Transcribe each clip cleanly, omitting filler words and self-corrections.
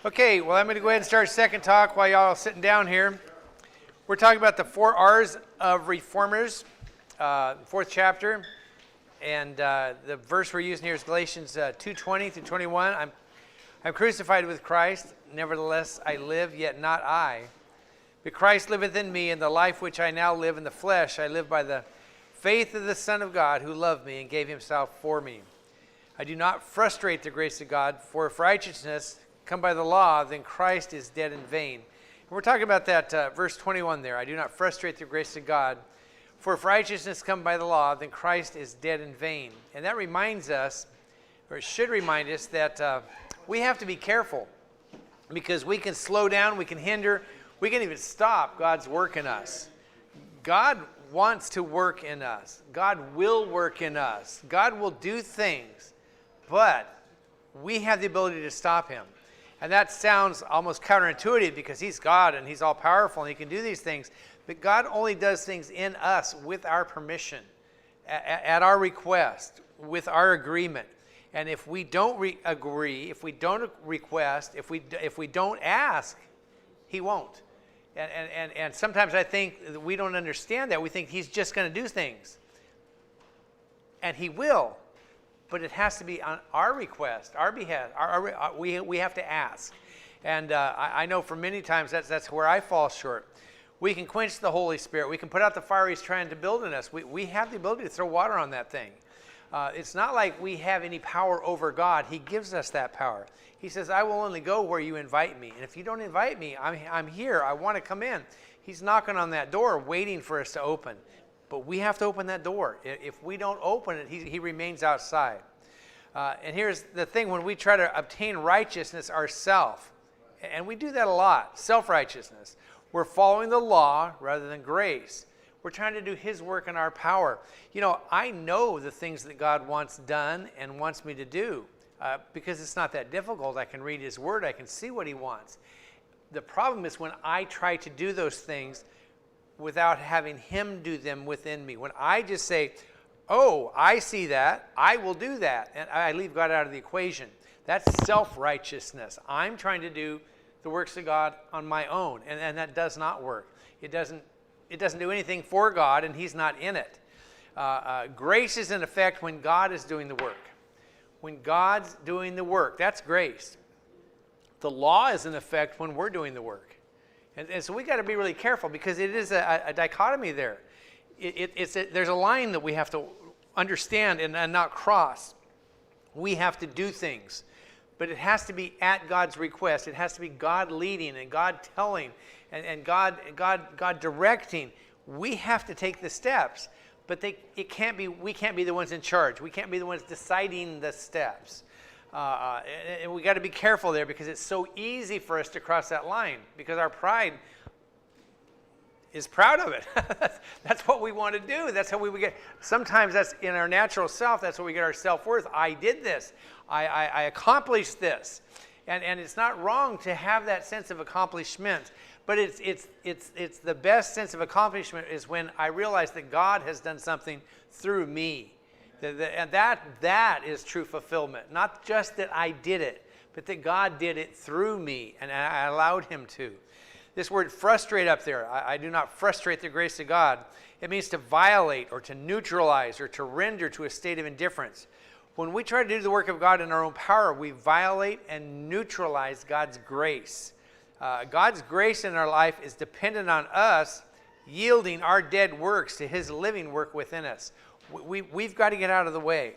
Okay, well, I'm going to go ahead and start second talk while y'all are sitting down here. We're talking about the 4 R's of reformers, 4th chapter. And the verse we're using here is Galatians 2:20 through 21. I'm crucified with Christ. Nevertheless, I live, yet not I. But Christ liveth in me, and the life which I now live in the flesh, I live by the faith of the Son of God, who loved me and gave himself for me. I do not frustrate the grace of God, for if righteousness come by the law, then Christ is dead in vain. And we're talking about that verse 21 there. I do not frustrate the grace of God, for if righteousness come by the law, then Christ is dead in vain. And that reminds us, or it should remind us, that we have to be careful, because we can slow down, we can hinder, we can even stop God's work in us. God wants to work in us. God will work in us. God will do things, but we have the ability to stop him. And that sounds almost counterintuitive, because he's God and he's all powerful and he can do these things. But God only does things in us with our permission, at our request, with our agreement. And if we don't agree, if we don't request, if we don't ask, he won't. And sometimes I think that we don't understand that. We think he's just going to do things. And he will. But it has to be on our request, our behalf. We have to ask. And I know for many times that's where I fall short. We can quench the Holy Spirit. We can put out the fire he's trying to build in us. We have the ability to throw water on that thing. It's not like we have any power over God. He gives us that power. He says, I will only go where you invite me. And if you don't invite me, I'm here. I want to come in. He's knocking on that door, waiting for us to open. But we have to open that door. If we don't open it, he remains outside. And here's the thing. When we try to obtain righteousness ourselves, and we do that a lot, self-righteousness, we're following the law rather than grace. We're trying to do his work in our power. You know, I know the things that God wants done and wants me to do because it's not that difficult. I can read his word. I can see what he wants. The problem is when I try to do those things without having him do them within me. When I just say, oh, I see that, I will do that, and I leave God out of the equation. That's self-righteousness. I'm trying to do the works of God on my own, and that does not work. It doesn't do anything for God, and he's not in it. Grace is in effect when God is doing the work. When God's doing the work, that's grace. The law is in effect when we're doing the work. And so we got to be really careful, because it is a dichotomy there. There's a line that we have to understand and not cross. We have to do things, but it has to be at God's request. It has to be God leading and God telling and God directing. We have to take the steps, but we can't be the ones in charge. We can't be the ones deciding the steps. And we got to be careful there, because it's so easy for us to cross that line, because our pride is proud of it. That's what we want to do. That's how we get. Sometimes that's in our natural self. That's where we get our self-worth. I did this. I accomplished this. And it's not wrong to have that sense of accomplishment. But it's the best sense of accomplishment is when I realize that God has done something through me. And that is true fulfillment. Not just that I did it, but that God did it through me, and I allowed him to. This word frustrate up there, I do not frustrate the grace of God. It means to violate or to neutralize or to render to a state of indifference. When we try to do the work of God in our own power, we violate and neutralize God's grace. God's grace in our life is dependent on us yielding our dead works to his living work within us. We've got to get out of the way.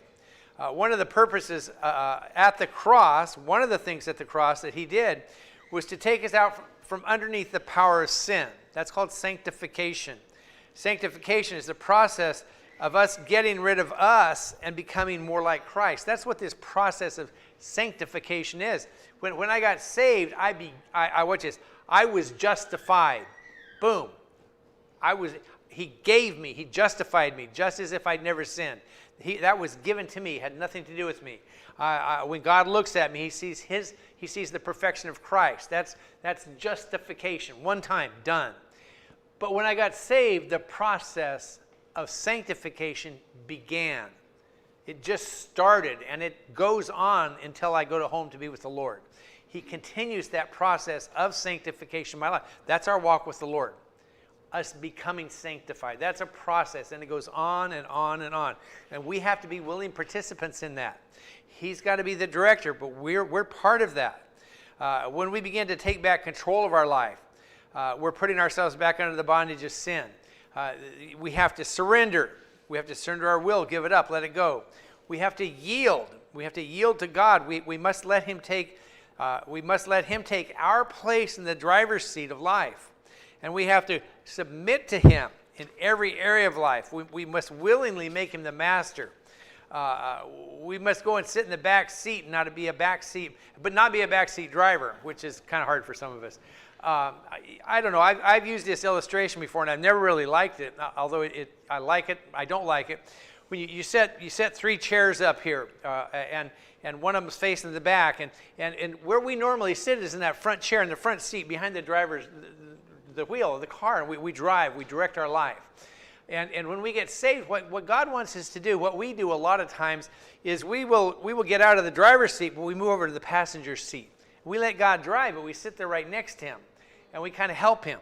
One of the purposes at the cross, one of the things at the cross that he did was to take us out from underneath the power of sin. That's called sanctification. Sanctification is the process of us getting rid of us and becoming more like Christ. That's what this process of sanctification is. When I got saved, watch this. I was justified. Boom. He justified me, just as if I'd never sinned. That was given to me, had nothing to do with me. When God looks at me, he sees the perfection of Christ. That's justification. One time, done. But when I got saved, the process of sanctification began. It just started, and it goes on until I go to home to be with the Lord. He continues that process of sanctification in my life. That's our walk with the Lord, us becoming sanctified. That's a process, and it goes on and on and on. And we have to be willing participants in that. He's got to be the director, but we're part of that. When we begin to take back control of our life, we're putting ourselves back under the bondage of sin. We have to surrender. We have to surrender our will, give it up, let it go. We have to yield. We have to yield to God. We must let Him take. We must let Him take our place in the driver's seat of life, and we have to submit to Him in every area of life. We must willingly make Him the master. We must go and sit in the back seat, and not be a back seat, but not be a backseat driver, which is kind of hard for some of us. I don't know. I've used this illustration before, and I've never really liked it. Although I like it, I don't like it. When you set 3 chairs up here, and one of them's facing the back, and where we normally sit is in that front chair, in the front seat, behind the driver's the wheel of the car, and we drive, we direct our life. And when we get saved, what God wants us to do, what we do a lot of times, is we will get out of the driver's seat, but we move over to the passenger seat. We let God drive, but we sit there right next to Him, and we kind of help Him,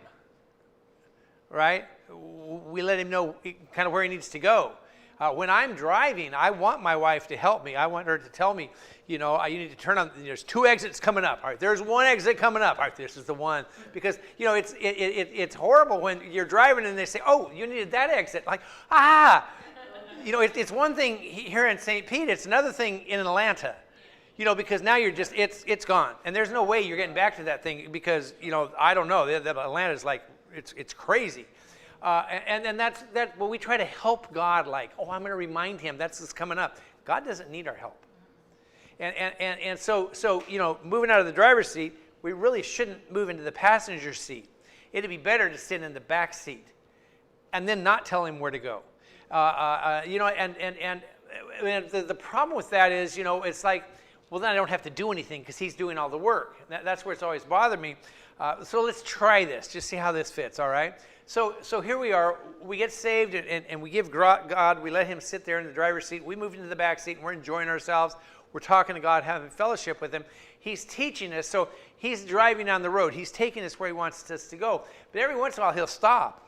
right? We let Him know kind of where He needs to go. When I'm driving, I want my wife to help me. I want her to tell me, you need to turn on, there's 2 exits coming up. All right, there's 1 exit coming up. All right, this is the one. Because, it's horrible when you're driving and they say, oh, you needed that exit. Like, it's one thing here in St. Pete. It's another thing in Atlanta. Because now you're just, it's gone. And there's no way you're getting back to that thing because, I don't know. Atlanta's like, it's crazy. And that's what we try to help God, like, I'm going to remind Him that's what's coming up. God doesn't need our help. And so moving out of the driver's seat, we really shouldn't move into the passenger seat. It'd be better to sit in the back seat and then not tell Him where to go. And the problem with that is, it's like, well, then I don't have to do anything because He's doing all the work. That's where it's always bothered me. So let's try this, just see how this fits, all right? So here we are. We get saved, and we give God, we let Him sit there in the driver's seat. We move into the back seat, and we're enjoying ourselves. We're talking to God, having fellowship with Him. He's teaching us, so He's driving down the road. He's taking us where He wants us to go. But every once in a while, He'll stop,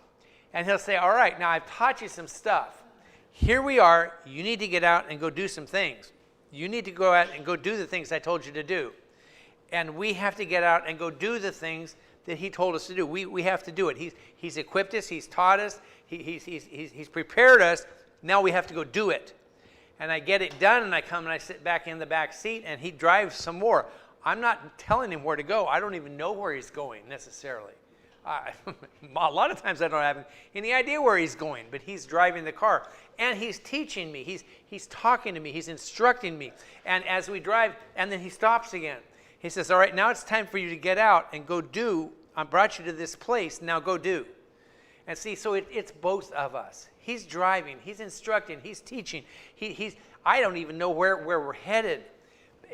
and He'll say, all right, now I've taught you some stuff. Here we are. You need to get out and go do some things. You need to go out and go do the things I told you to do. And we have to get out and go do the things that He told us to do. We have to do it. He's equipped us. He's taught us. He's prepared us. Now we have to go do it. And I get it done, and I come and I sit back in the back seat, and He drives some more. I'm not telling Him where to go. I don't even know where He's going necessarily. A lot of times I don't have any idea where He's going, but He's driving the car. And He's teaching me. He's talking to me. He's instructing me. And as we drive, and then He stops again. He says, all right, now it's time for you to get out and go do. I brought you to this place. Now go do. And see, so it's both of us. He's driving. He's instructing. He's teaching. I don't even know where we're headed,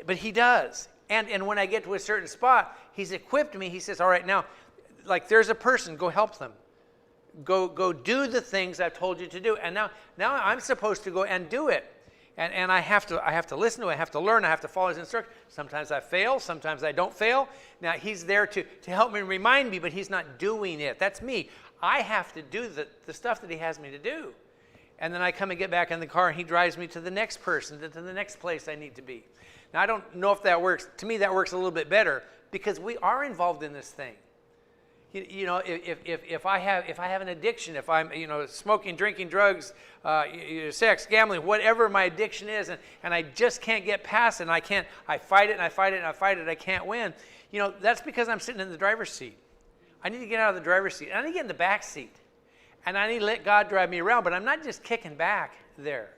but He does. And when I get to a certain spot, He's equipped me. He says, all right, now, like there's a person, go help them. Go do the things I've told you to do. And now I'm supposed to go and do it. And I have to listen to it. I have to learn. I have to follow His instructions. Sometimes I fail. Sometimes I don't fail. Now He's there to help me and remind me, but He's not doing it. That's me. I have to do the stuff that He has me to do. And then I come and get back in the car, and He drives me to the next person, to the next place I need to be. Now I don't know if that works. To me, that works a little bit better because we are involved in this thing. If I have an addiction, if I'm smoking, drinking, drugs, sex, gambling, whatever my addiction is, and I just can't get past it, and I fight it and I fight it and I fight it, I can't win. That's because I'm sitting in the driver's seat. I need to get out of the driver's seat. I need to get in the back seat, and I need to let God drive me around. But I'm not just kicking back there.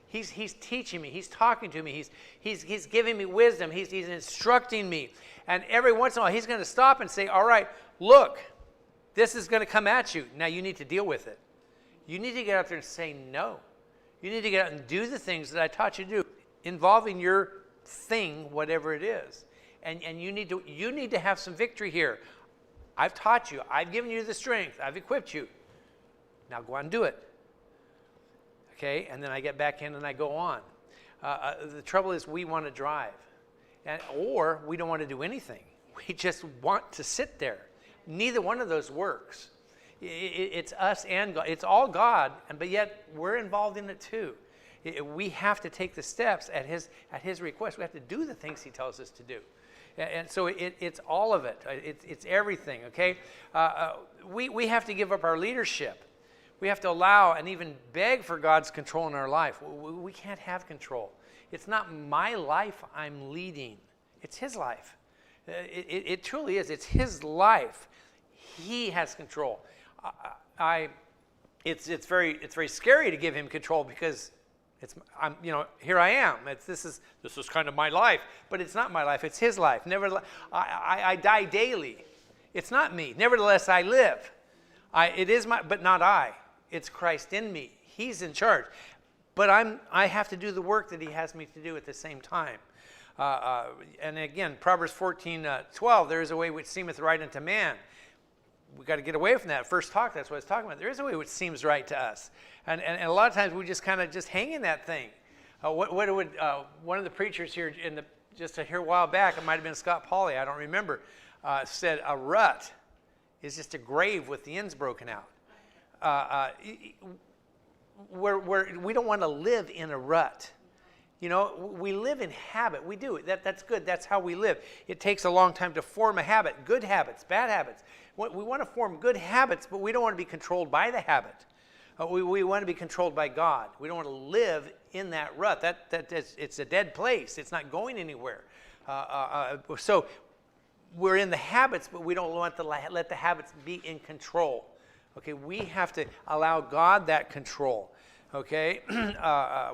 He's teaching me. He's talking to me. He's giving me wisdom. He's instructing me. And every once in a while, He's going to stop and say, all right, look, this is going to come at you. Now you need to deal with it. You need to get out there and say no. You need to get out and do the things that I taught you to do, involving your thing, whatever it is. And you need to have some victory here. I've taught you. I've given you the strength. I've equipped you. Now go out and do it. Okay? And then I get back in and I go on. The trouble is we want to drive. or we don't want to do anything. We just want to sit there. Neither one of those works. It's us and God. It's all God, but yet we're involved in it too. We have to take the steps at his request. We have to do the things he tells us to do. And so it's all of it. It's everything, okay? We have to give up our leadership. We have to allow and even beg for God's control in our life. We can't have control. It's not my life I'm leading. It's his life. It truly is. It's his life. He has control. It's very scary to give him control because here I am. This is kind of my life, but it's not my life. It's his life. Nevertheless, I die daily. It's not me. Nevertheless, I live. It is but not I. It's Christ in me. He's in charge, but I have to do the work that he has me to do at the same time. And again, Proverbs 14:12. There is a way which seemeth right unto man. We got to get away from that. First talk, that's what I was talking about. There is a way which seems right to us. And a lot of times we just kind of just hang in that thing. One of the preachers here just a while back, it might have been Scott Pauley, I don't remember, said a rut is just a grave with the ends broken out. We don't want to live in a rut. We live in habit. We do. That's good. That's how we live. It takes a long time to form a habit. Good habits, bad habits. We want to form good habits, but we don't want to be controlled by the habit. We want to be controlled by God. We don't want to live in that rut. It's a dead place. It's not going anywhere. So we're in the habits, but we don't want to let the habits be in control. Okay, we have to allow God that control. Okay,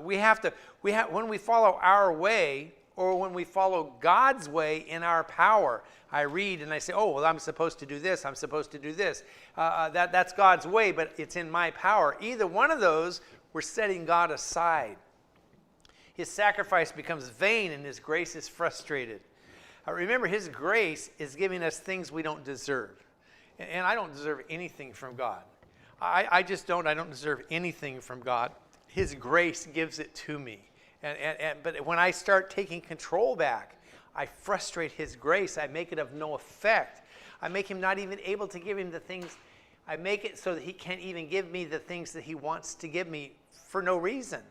when we follow our way or when we follow God's way in our power, I read and I say, oh, well, I'm supposed to do this. I'm supposed to do this. That's God's way, but it's in my power. Either one of those, we're setting God aside. His sacrifice becomes vain and his grace is frustrated. Remember, his grace is giving us things we don't deserve. And I don't deserve anything from God. I just don't. I don't deserve anything from God. His grace gives it to me. But when I start taking control back, I frustrate his grace. I make it of no effect. I make him not even able to give him the things. I make it so that he can't even give me the things that he wants to give me for no reason.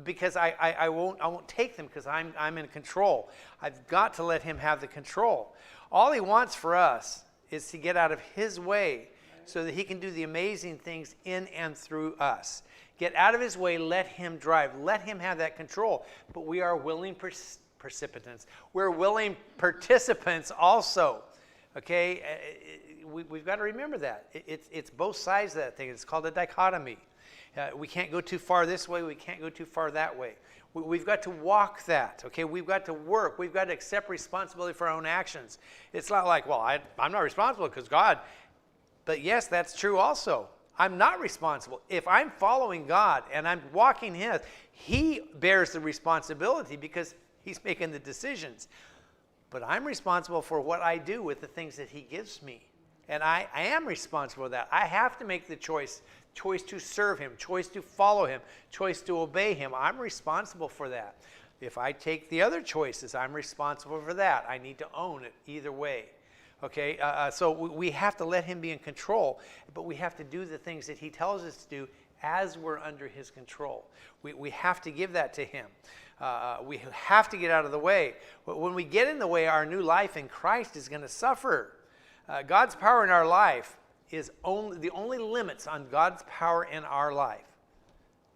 Because I won't take them because I'm in control. I've got to let him have the control. All he wants for us is to get out of his way so that he can do the amazing things in and through us. Get out of his way, let him drive, let him have that control. But we are willing participants. We're willing participants also. Okay, we've got to remember that. It's both sides of that thing. It's called a dichotomy. We can't go too far this way. We can't go too far that way. We've got to walk that, okay? We've got to work. We've got to accept responsibility for our own actions. It's not like, well, I'm not responsible because God. But yes, that's true also. I'm not responsible. If I'm following God and I'm walking him, he bears the responsibility because he's making the decisions. But I'm responsible for what I do with the things that he gives me. And I am responsible for that. I have to make the choice to serve him, choice to follow him, choice to obey him. I'm responsible for that. If I take the other choices, I'm responsible for that. I need to own it either way. Okay, so we have to let him be in control, but we have to do the things that he tells us to do as we're under his control. We have to give that to him. We have to get out of the way. But when we get in the way, our new life in Christ is going to suffer. God's power in our life is the only limits on God's power in our life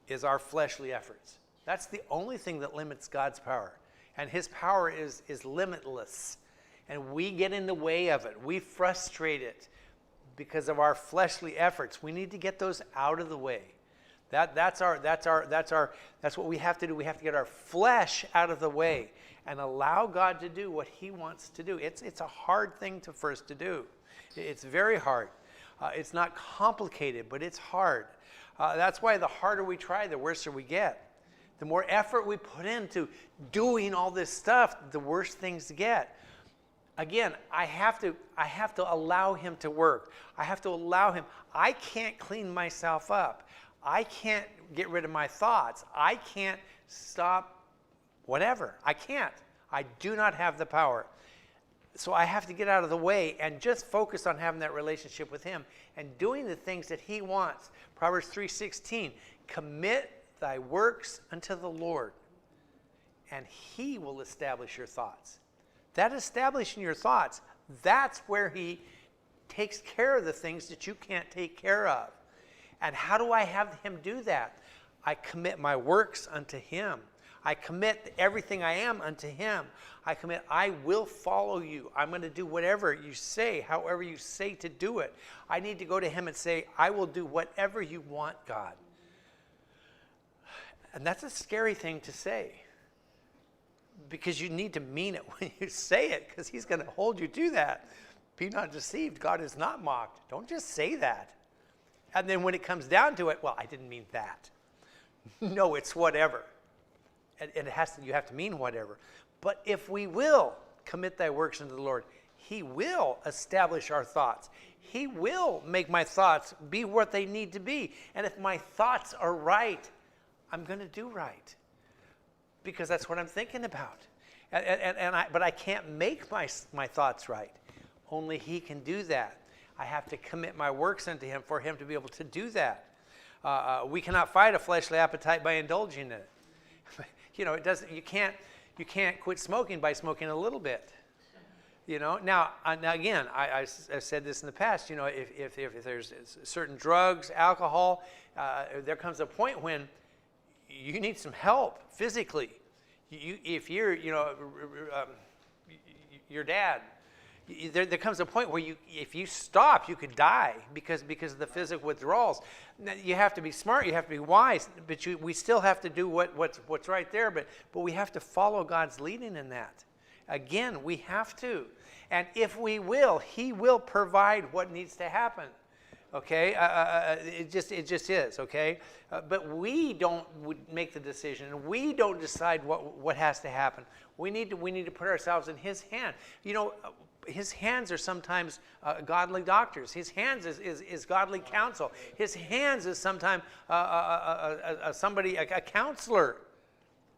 is our fleshly efforts. That's the only thing that limits God's power. And his power is limitless. And we get in the way of it. We frustrate it because of our fleshly efforts. We need to get those out of the way. That's what we have to do. We have to get our flesh out of the way and allow God to do what he wants to do. It's a hard thing to do. It's very hard. It's not complicated, but it's hard. That's why the harder we try, the worse we get. The more effort we put into doing all this stuff, the worse things get. Again, I have to allow him to work. I have to allow him. I can't clean myself up. I can't get rid of my thoughts. I can't stop whatever. I can't. I do not have the power. So I have to get out of the way and just focus on having that relationship with him and doing the things that he wants. Proverbs 3:16, commit thy works unto the Lord, and he will establish your thoughts. That establishing your thoughts, that's where he takes care of the things that you can't take care of. And how do I have him do that? I commit my works unto him. I commit everything I am unto him. I commit, I will follow you. I'm going to do whatever you say, however you say to do it. I need to go to him and say, I will do whatever you want, God. And that's a scary thing to say, because you need to mean it when you say it, because he's going to hold you to that. Be not deceived. God is not mocked. Don't just say that. And then when it comes down to it, well, I didn't mean that. No, it's whatever. And it has to, you have to mean whatever. But if we will commit thy works unto the Lord, he will establish our thoughts. He will make my thoughts be what they need to be. And if my thoughts are right, I'm going to do right, because that's what I'm thinking about. But I can't make my thoughts right. Only he can do that. I have to commit my works unto him for him to be able to do that. We cannot fight a fleshly appetite by indulging in it. You know, it doesn't. You can't quit smoking by smoking a little bit. You know. Now again, I've said this in the past. You know, if there's certain drugs, alcohol, there comes a point when you need some help physically. If you're, you know, your dad, there comes a point where if you stop, you could die because of the physical withdrawals. Now, you have to be smart, you have to be wise, but we still have to do what's right there. But we have to follow God's leading in that. Again, we have to, and if we will, he will provide what needs to happen. Okay, it just is, okay, but we don't make the decision. We don't decide what has to happen. We need to put ourselves in his hand. You know, his hands are sometimes godly doctors. His hands is godly counsel. His hands is sometimes a counselor.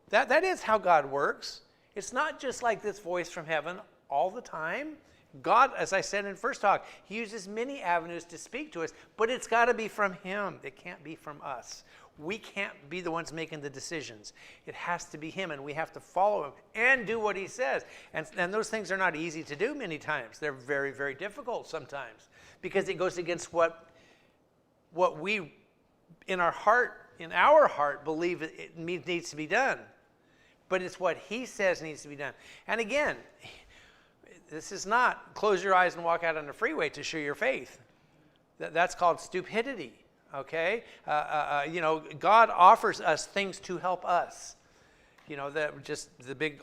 That is how God works. It's not just like this voice from heaven all the time. God, as I said in first talk, he uses many avenues to speak to us, but it's got to be from him. It can't be from us. We can't be the ones making the decisions. It has to be him, and we have to follow him and do what he says. And those things are not easy to do many times. They're very, very difficult sometimes, because it goes against what we in our heart believe it needs to be done. But it's what he says needs to be done. And again, this is not close your eyes and walk out on the freeway to show your faith. That's called stupidity, okay? You know, God offers us things to help us. You know,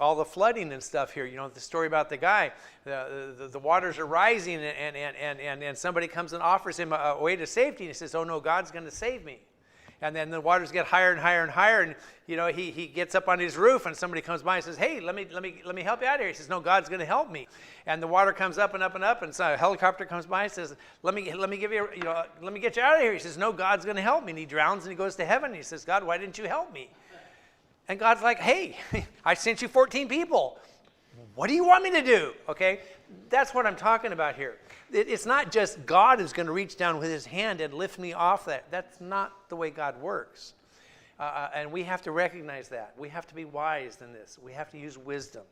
all the flooding and stuff here. You know, the story about the guy, the waters are rising and somebody comes and offers him a way to safety. And he says, oh no, God's going to save me. And then the waters get higher and higher and higher, and you know he gets up on his roof, and somebody comes by and says, "Hey, let me help you out here." He says, "No, God's going to help me." And the water comes up and up and up, and so a helicopter comes by and says, "Let me give you, you know, let me get you out of here." He says, "No, God's going to help me." And he drowns and he goes to heaven. And he says, "God, why didn't you help me?" And God's like, "Hey, I sent you 14 people. What do you want me to do?" Okay, that's what I'm talking about here. It's not just God is going to reach down with his hand and lift me off that. That's not the way God works. And we have to recognize that. We have to be wise in this. We have to use wisdom.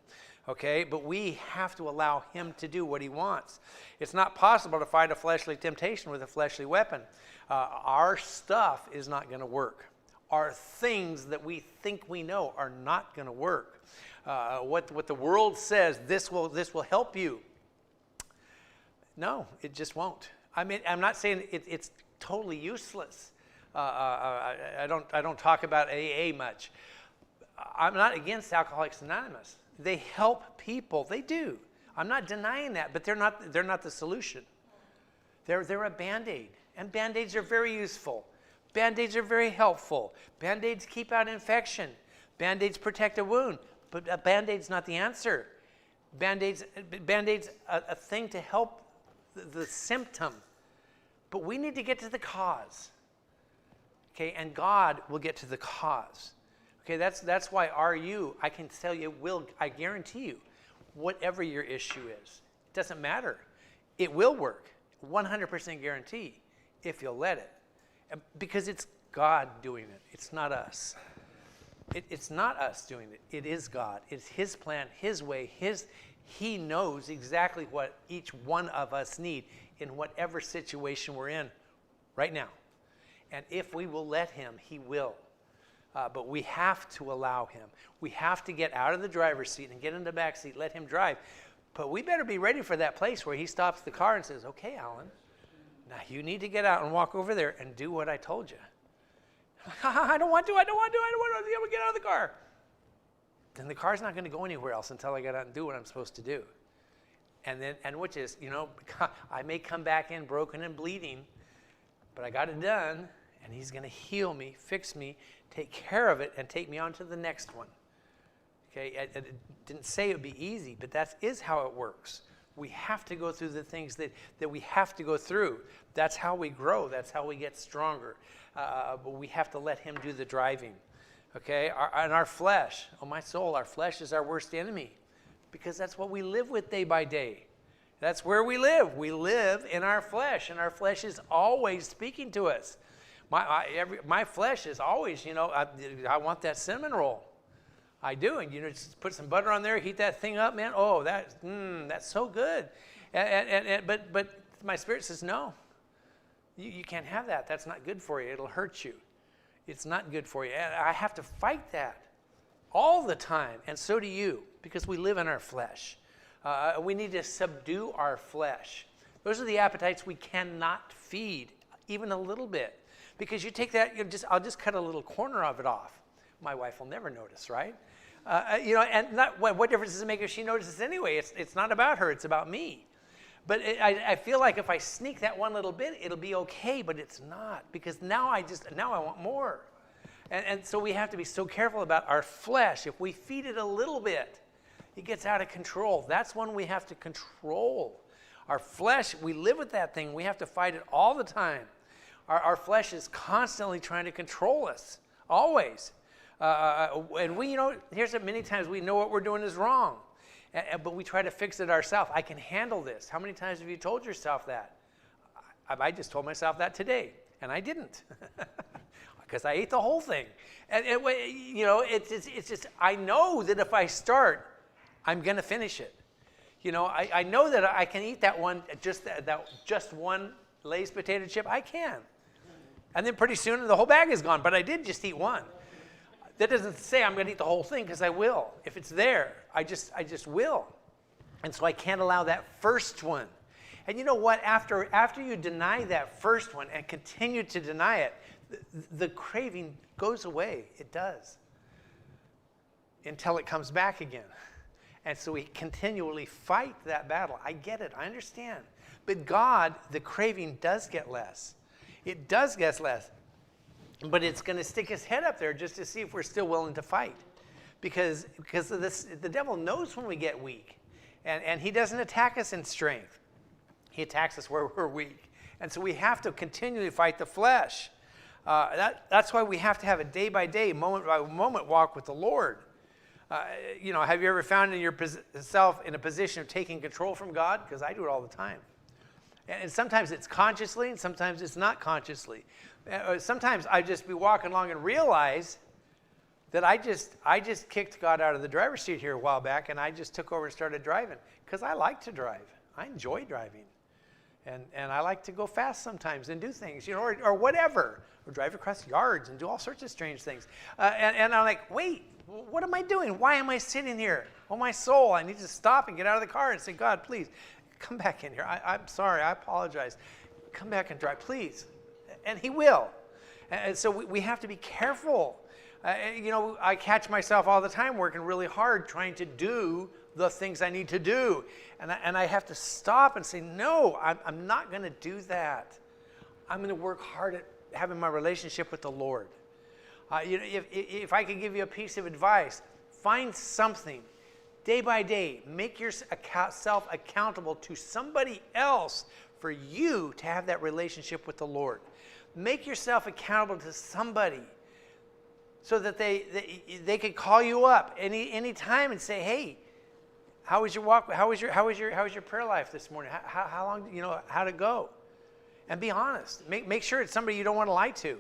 Okay, but we have to allow him to do what he wants. It's not possible to fight a fleshly temptation with a fleshly weapon. Our stuff is not going to work. Our things that we think we know are not going to work. What the world says, this will help you. No, it just won't. I mean, I'm not saying it's totally useless. I don't talk about AA much. I'm not against Alcoholics Anonymous. They help people. They do. I'm not denying that, but they're not the solution. They're a Band-Aid, and Band-Aids are very useful. Band-Aids are very helpful. Band-Aids keep out infection. Band-Aids protect a wound, but a Band-Aid's not the answer. Band-Aid's a thing to help the symptom, but we need to get to the cause. Okay, and God will get to the cause. Okay, that's why I can tell you, I guarantee you, whatever your issue is, it doesn't matter. It will work, 100% guarantee, if you'll let it. Because it's God doing it. It's not us. It's not us doing it. It is God. It's His plan, His way, He knows exactly what each one of us need in whatever situation we're in right now. And if we will let Him, He will. But we have to allow Him. We have to get out of the driver's seat and get in the back seat, let Him drive. But we better be ready for that place where He stops the car and says, okay, Alan, now you need to get out and walk over there and do what I told you. I don't want to, I'm going to get out of the car. Then the car's not going to go anywhere else until I get out and do what I'm supposed to do. And which is, I may come back in broken and bleeding, but I got it done, and He's going to heal me, fix me, take care of it, and take me on to the next one. Okay, I didn't say it would be easy, but that is how it works. We have to go through the things that we have to go through. That's how we grow. That's how we get stronger. But we have to let Him do the driving. Okay, and our flesh, my soul, our flesh is our worst enemy, because that's what we live with day by day. That's where we live. We live in our flesh, and our flesh is always speaking to us. My flesh is always, I want that cinnamon roll. I do, and just put some butter on there, heat that thing up, man. Oh, that's so good. But my spirit says no. You can't have that. That's not good for you. It'll hurt you. It's not good for you. And I have to fight that all the time, and so do you, because we live in our flesh. We need to subdue our flesh. Those are the appetites we cannot feed, even a little bit. Because you take that, I'll just cut a little corner of it off. My wife will never notice, right? And what difference does it make if she notices anyway? It's not about her, it's about me. But I feel like if I sneak that one little bit, it'll be okay, but it's not, because now I want more. And so we have to be so careful about our flesh. If we feed it a little bit, it gets out of control. That's when we have to control. Our flesh, we live with that thing. We have to fight it all the time. Our flesh is constantly trying to control us, always. And here's many times we know what we're doing is wrong. But we try to fix it ourselves. I can handle this. How many times have you told yourself that? I just told myself that today, and I didn't, because I ate the whole thing. And it's just, I know that if I start, I'm going to finish it. I know that I can eat that one, just one Lay's potato chip. I can. And then pretty soon the whole bag is gone, but I did just eat one. That doesn't say I'm going to eat the whole thing, because I will. If it's there, I just will. And so I can't allow that first one. And you know what? After you deny that first one and continue to deny it, the craving goes away. It does. Until it comes back again. And so we continually fight that battle. I get it. I understand. But God, the craving does get less. It does get less. But it's going to stick his head up there just to see if we're still willing to fight. Because the devil knows when we get weak. And he doesn't attack us in strength. He attacks us where we're weak. And so we have to continually fight the flesh. That's why we have to have a day-by-day, moment-by-moment walk with the Lord. Have you ever found yourself in a position of taking control from God? Because I do it all the time. And sometimes it's consciously, and sometimes it's not consciously. Sometimes I just be walking along and realize that I just kicked God out of the driver's seat here a while back, and I just took over and started driving, because I like to drive. I enjoy driving. And I like to go fast sometimes and do things, or whatever, or drive across yards and do all sorts of strange things. And I'm like, wait, what am I doing? Why am I sitting here? Oh, my soul, I need to stop and get out of the car and say, God, please, come back in here. I'm sorry, I apologize. Come back and drive, please. And he will. And so we have to be careful. I catch myself all the time working really hard trying to do the things I need to do. And I have to stop and say, no, I'm not going to do that. I'm going to work hard at having my relationship with the Lord. If I could give you a piece of advice, find something day by day. Make yourself accountable to somebody else for you to have that relationship with the Lord. Make yourself accountable to somebody so that they could call you up any time and say, hey, how was your walk? How was your prayer life this morning? How long, how'd it go? And be honest. Make sure it's somebody you don't want to lie to.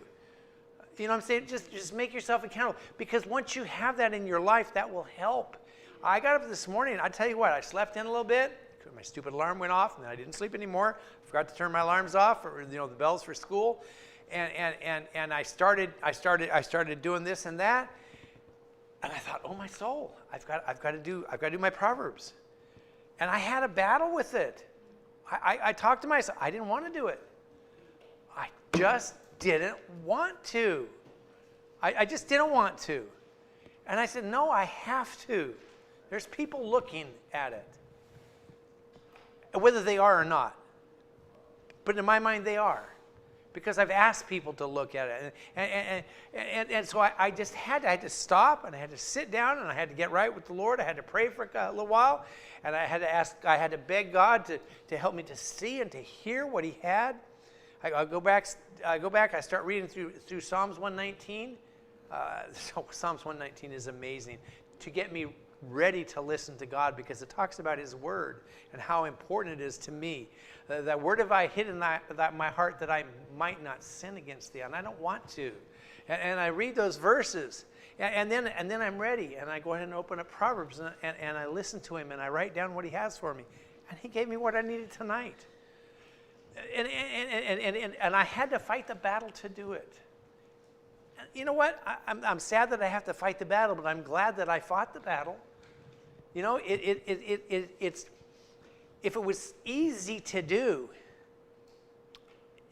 You know what I'm saying? Just make yourself accountable. Because once you have that in your life, that will help. I got up this morning, I tell you what, I slept in a little bit. My stupid alarm went off, and I didn't sleep anymore. Forgot to turn my alarms off, or the bells for school. And I started doing this and that. And I thought, oh my soul, I've got to do my Proverbs. And I had a battle with it. I talked to myself. I didn't want to do it. I just didn't want to. I just didn't want to. And I said, no, I have to. There's people looking at it, whether they are or not. But in my mind, they are. Because I've asked people to look at it. And so I just had to stop, and I had to sit down, and I had to get right with the Lord. I had to pray for a little while, and I had to beg God to help me to see and to hear what he had. I go back, I start reading through Psalms 119. Psalms 119 is amazing to get me ready to listen to God, because it talks about his word and how important it is to me. That word have I hid in my heart, that I might not sin against thee. And I don't want to. And I read those verses. And then I'm ready. And I go ahead and open up Proverbs. And I listen to him. And I write down what he has for me. And he gave me what I needed tonight. And I had to fight the battle to do it. You know what? I'm sad that I have to fight the battle, but I'm glad that I fought the battle. It's if it was easy to do,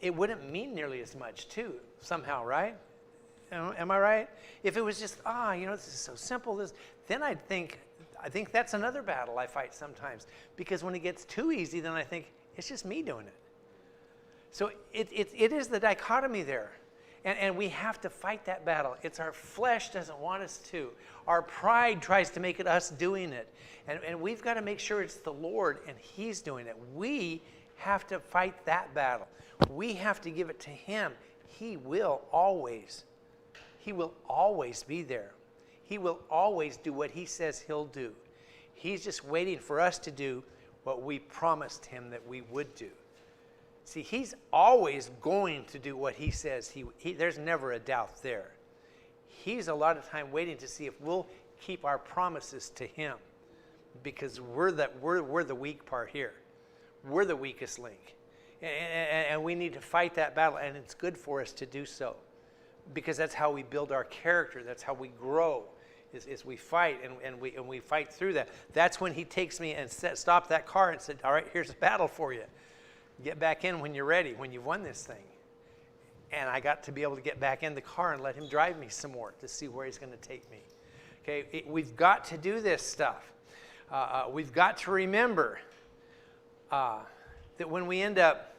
it wouldn't mean nearly as much too, somehow, right? Am I right? If it was just, this is so simple, then I think that's another battle I fight sometimes. Because when it gets too easy, then I think, it's just me doing it. So it is the dichotomy there. And we have to fight that battle. It's our flesh doesn't want us to. Our pride tries to make it us doing it. And we've got to make sure it's the Lord and he's doing it. We have to fight that battle. We have to give it to him. He will always be there. He will always do what he says he'll do. He's just waiting for us to do what we promised him that we would do. See, he's always going to do what he says. There's never a doubt there. He's a lot of time waiting to see if we'll keep our promises to him, because we're the weak part here. We're the weakest link, and we need to fight that battle. And it's good for us to do so, because that's how we build our character. That's how we grow. Is we fight and we fight through that. That's when he takes me and stopped that car and said, "All right, here's a battle for you. Get back in when you're ready, when you've won this thing." And I got to be able to get back in the car and let him drive me some more to see where he's going to take me. Okay, we've got to do this stuff. We've got to remember that when we end up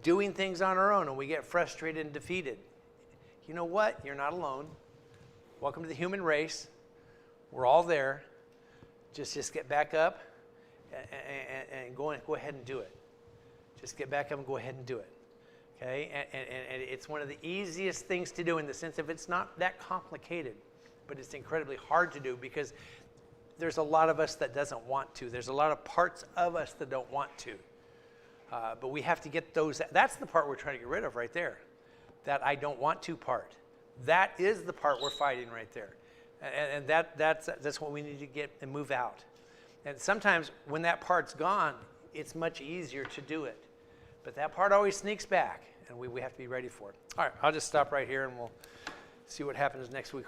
doing things on our own and we get frustrated and defeated, you know what? You're not alone. Welcome to the human race. We're all there. Just get back up. And go ahead and do it. Just get back up and go ahead and do it. Okay? And it's one of the easiest things to do, in the sense of it's not that complicated, but it's incredibly hard to do, because there's a lot of us that doesn't want to. There's a lot of parts of us that don't want to. But we have to get those. That's the part we're trying to get rid of right there. That I don't want to part. That is the part we're fighting right there. And that's what we need to get and move out. And sometimes when that part's gone, it's much easier to do it. But that part always sneaks back, and we have to be ready for it. All right, I'll just stop right here, and we'll see what happens next week.